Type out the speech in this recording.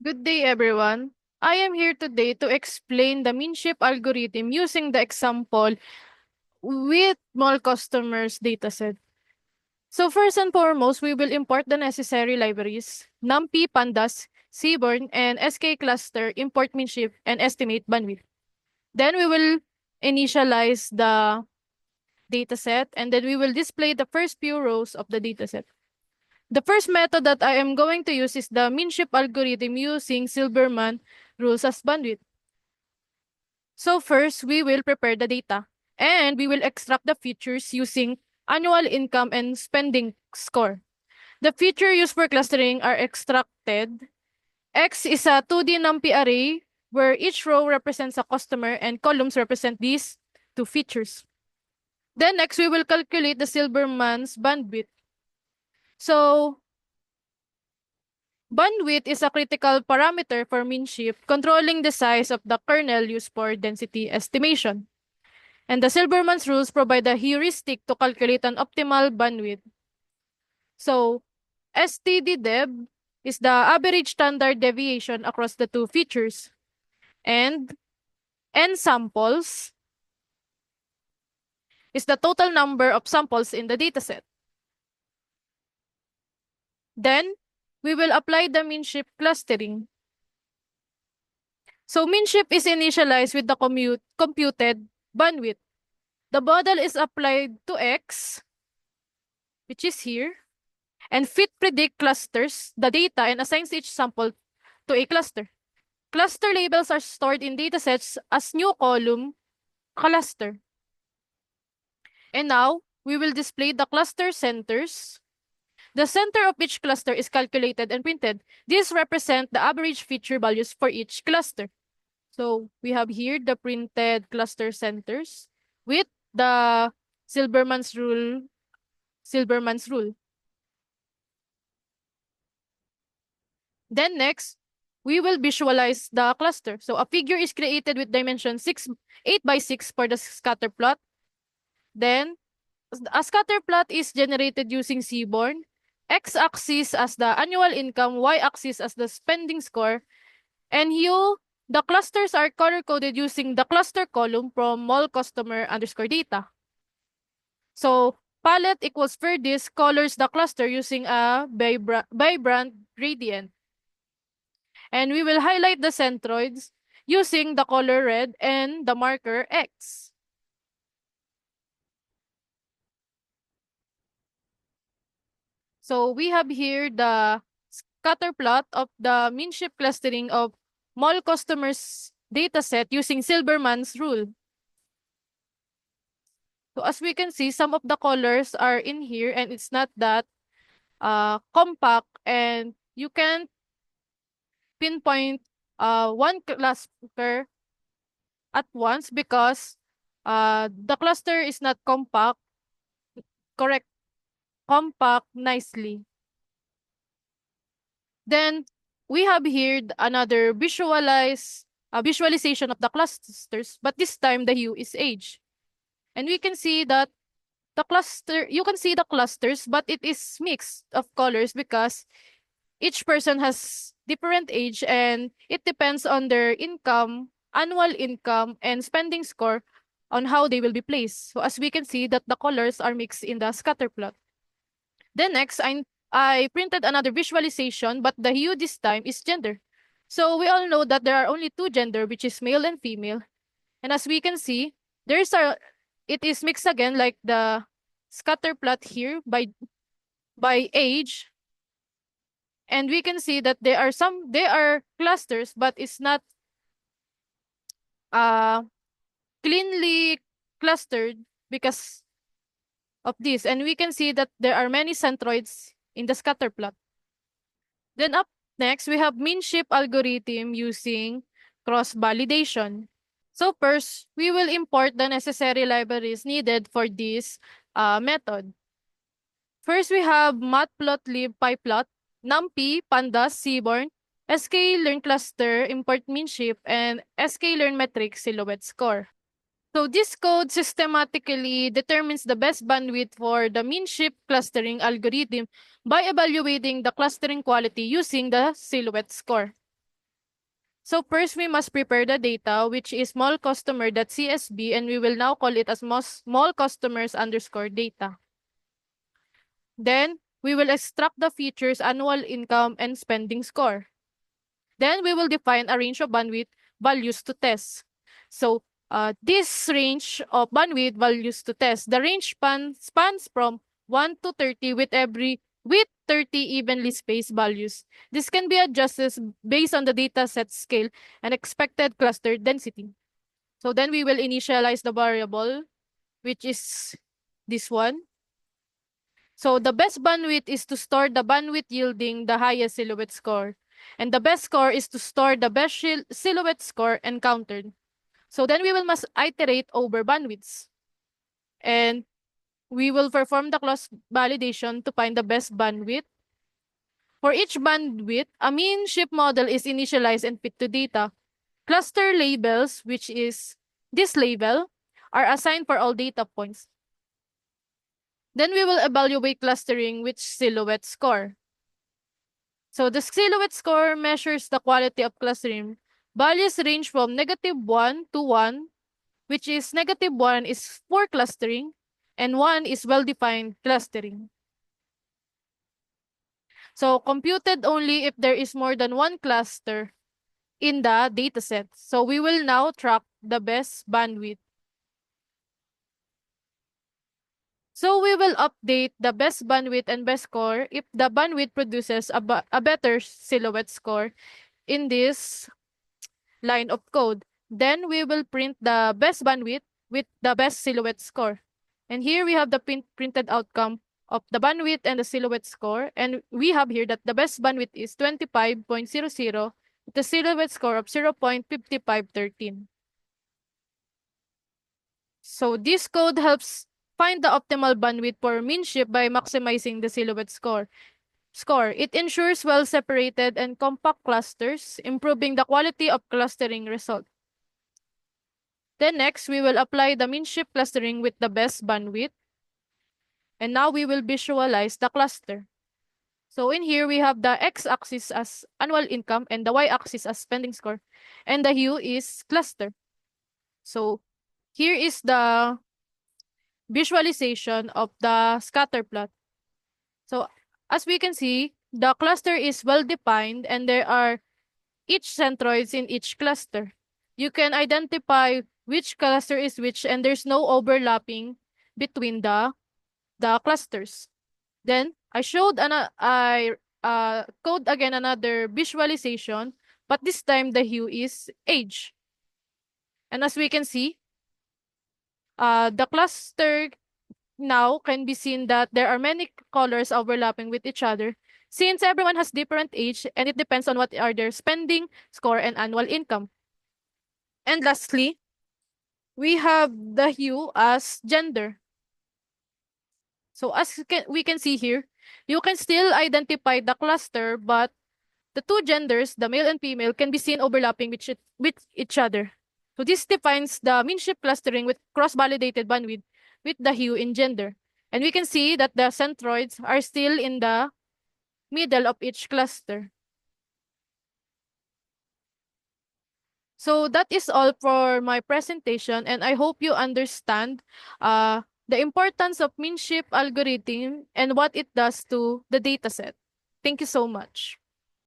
Good day, everyone. I am here today to explain the Minship algorithm using the example with mall customers dataset. So first and foremost, we will import the necessary libraries, NumPy, Pandas, Seaborn, and SK cluster, import Minship, and estimate bandwidth. Then we will initialize the dataset, and then we will display the first few rows of the dataset. The first method that I am going to use is the Minship algorithm using Silverman rules as bandwidth. So first, we will prepare the data and we will extract the features using annual income and spending score. The feature used for clustering are extracted. X is a 2D NumPy array where each row represents a customer and columns represent these two features. Then next, we will calculate the Silverman's bandwidth. So bandwidth is a critical parameter for Minship, controlling the size of the kernel used for density estimation. And the Silverman's rules provide a heuristic to calculate an optimal bandwidth. So, STD-DEB is the average standard deviation across the two features. And N samples is the total number of samples in the dataset. Then, we will apply the Minship clustering. So, Minship is initialized with the computed bandwidth. The model is applied to X, which is here, and fit predict clusters the data and assigns each sample to a cluster. Cluster labels are stored in datasets as new column cluster. And now, we will display the cluster centers. The center of each cluster is calculated and printed. These represent the average feature values for each cluster. So we have here the printed cluster centers with the Silverman's rule. Then next, we will visualize the cluster. So a figure is created with dimension 8 by 6 for the scatter plot. Then a scatter plot is generated using Seaborn. X-axis as the annual income, Y-axis as the spending score, and hue, the clusters are color-coded using the cluster column from mall customer underscore data. So palette equals for this colors the cluster using a vibrant gradient. And we will highlight the centroids using the color red and the marker X. So we have here the scatter plot of the Minship clustering of mall customers dataset using Silverman's rule. So as we can see, some of the colors are in here and it's not that compact, and you can pinpoint one cluster at once because the cluster is not compact nicely. Then we have here another visualization of the clusters, but this time the hue is age. And we can see that you can see the clusters, but it is mixed of colors because each person has different age and it depends on their income, annual income, and spending score on how they will be placed. So as we can see that the colors are mixed in the scatter plot. Then next, I printed another visualization, but the hue this time is gender. So we all know that there are only two gender, which is male and female. And as we can see, it is mixed again like the scatter plot here by age. And we can see that there are clusters, but it's not cleanly clustered because of this. And we can see that there are many centroids in the scatter plot. Then up next, we have Minship algorithm using cross-validation. So first, we will import the necessary libraries needed for this method. First, we have matplotlib, pyplot, numpy, pandas, seaborn, sklearn cluster, import Minship, and sklearn metric silhouette score. So this code systematically determines the best bandwidth for the Minship clustering algorithm by evaluating the clustering quality using the silhouette score. So first, we must prepare the data, which is small customer.csv, and we will now call it as small customers underscore data. Then, we will extract the features annual income and spending score. Then, we will define a range of bandwidth values to test. So, this range of bandwidth values to test, the range spans from 1 to 30 with 30 evenly spaced values. This can be adjusted based on the data set scale and expected cluster density. So then we will initialize the variable, which is this one. So the best bandwidth is to store the bandwidth yielding the highest silhouette score. And the best score is to store the best silhouette score encountered. So then we will must iterate over bandwidths. And we will perform the cross validation to find the best bandwidth. For each bandwidth, a mean shift model is initialized and fit to data. Cluster labels, which is this label, are assigned for all data points. Then we will evaluate clustering with silhouette score. So the silhouette score measures the quality of clustering. Values range from -1 to 1, which is -1 is poor clustering, and 1 is well-defined clustering. So computed only if there is more than one cluster in the dataset. So we will now track the best bandwidth. So we will update the best bandwidth and best score if the bandwidth produces a better silhouette score in this line of code. Then we will print the best bandwidth with the best silhouette score. And here we have the printed outcome of the bandwidth and the silhouette score. And we have here that the best bandwidth is 25.00 with the silhouette score of 0.5513. So this code helps find the optimal bandwidth for mean shift by maximizing the silhouette score. It ensures well-separated and compact clusters, improving the quality of clustering result. Then next, we will apply the mean shift clustering with the best bandwidth. And now we will visualize the cluster. So in here, we have the x-axis as annual income and the y-axis as spending score. And the hue is cluster. So here is the visualization of the scatter plot. So as we can see, the cluster is well defined and there are each centroids in each cluster. You can identify which cluster is which and there's no overlapping between the clusters. Then I showed code again another visualization, but this time the hue is age. And as we can see, the cluster now can be seen that there are many colors overlapping with each other since everyone has different age and it depends on what are their spending, score, and annual income. And lastly, we have the hue as gender. So as we can see here, you can still identify the cluster, but the two genders, the male and female, can be seen overlapping with each other. So this defines the mean shift clustering with cross-validated bandwidth with the hue in gender. And we can see that the centroids are still in the middle of each cluster. So that is all for my presentation, and I hope you understand the importance of mean shift algorithm and what it does to the dataset. Thank you so much.